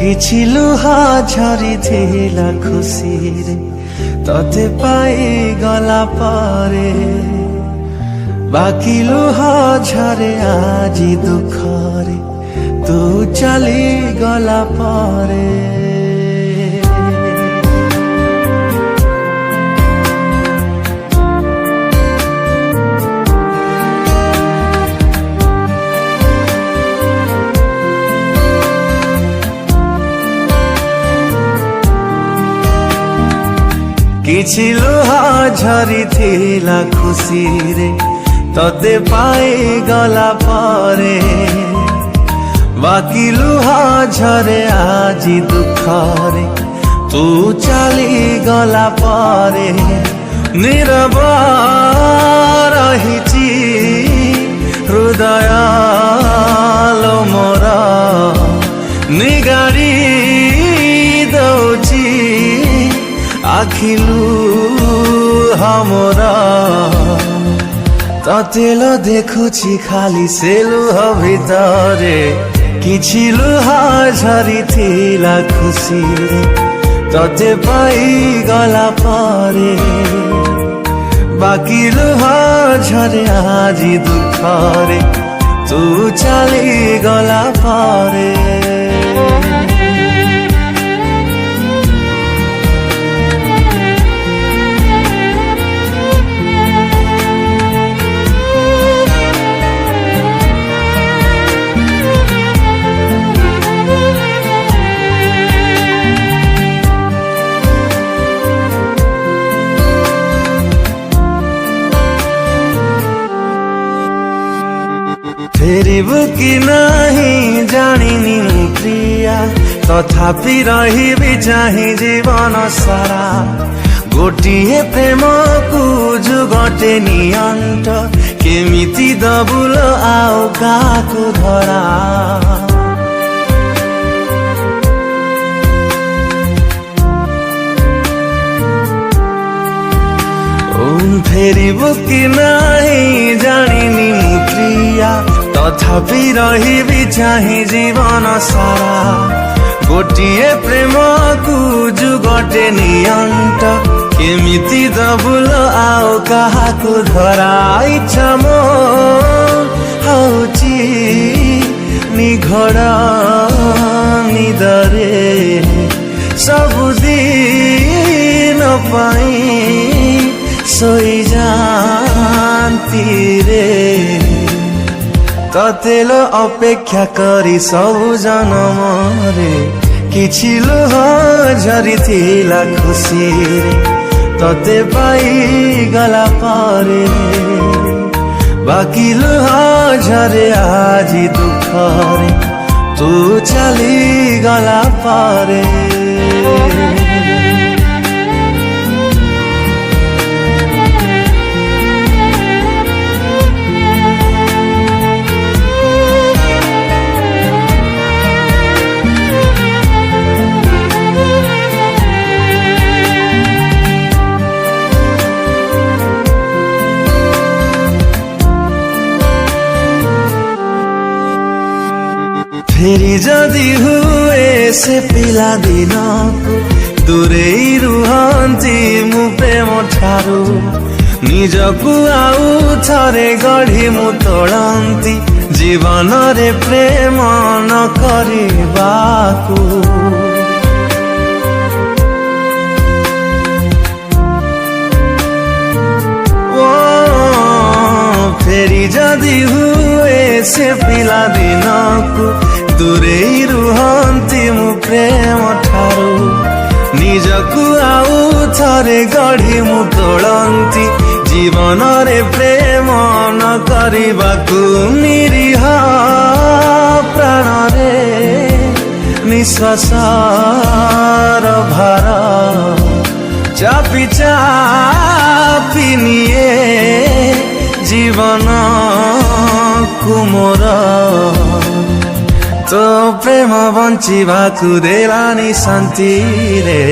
କିଛି ଲୁହା ଝରିଥିଲା ଖୁସିରେ ତତେ ପାଇଗଲା ପରେ ବାକି ଲୁହା ଝରେ ଆଜି ଦୁଃଖରେ ତୁ ଚାଲିଗଲା ପରେ। କିଛି ଲୁହା ଝରିଥିଲା ଖୁସିରେ ତତେ ପାଇଗଲା ପରେ ବାକି ଲୁହା ଝରେ ଆଜି ଦୁଃଖରେ ତୁ ଚାଲିଗଲା ପରେ। ନୀରବ ରହିଛି ହୃଦୟ ଲୋ ମୋର ନିଗାଡ଼ି ଦଉଛି ଆଖିଲୁ हमरा ତତେ ଲ ଦେଖୁଛି ଖାଲି ସେ ଲୁହ ଭିତରେ କିଛି ଲୁହା ଝରିଥିଲା ଖୁସିରେ ତତେ ପାଇଗଲା ପରେ ବାକି ଲୁହା ଝରେ ଆଜି ଦୁଃଖରେ ତୁ ଚାଲିଗଲା ପରେ। फेरिबु कि नहीं जानिनी मु प्रिया तथापि रहिबि चाहि जीवन सारा गोटिए प्रेम को जुगटे नियंट केमिति दबुल आओ काकु धरा। फेरिबु कि नहीं जानिनी मु प्रिया तथापि रहिबि चाहि जीवन सारा गोटिए प्रेम को जुगटे नियंट केमिति दबुल आओ काहाकु धरा। इच्छा मो हौची निघड़ निदरे सबुदिन पाई सोई जानती रे तते लो अपेक्षा करी सबु जनमरे किछि लुह झरिथिला खुसीरे तते पाइगला पारे बाकी लुह झरे आजी दुःखरे तू चलिगला पारे। फेरि जदि हुए से पिला दिन दूरे रुहंती मु प्रेम ठारू निजकु आउ थरे गढ़ी मु तोड़ंती जीवन रे प्रेम न करिबाकु। फेरि जदि हुए से पिला दिन को दूरे रुहंती मु प्रेम ठारू निजकु आउ थरे गढ़ी मु तोड़ंती जीवन रे प्रेम न करिबाकु। निरीह प्राण रे निश्वासर भार चापी चापी निए जीवन कुमोर तो प्रेम बंचिबाकु देलानी शांति रे।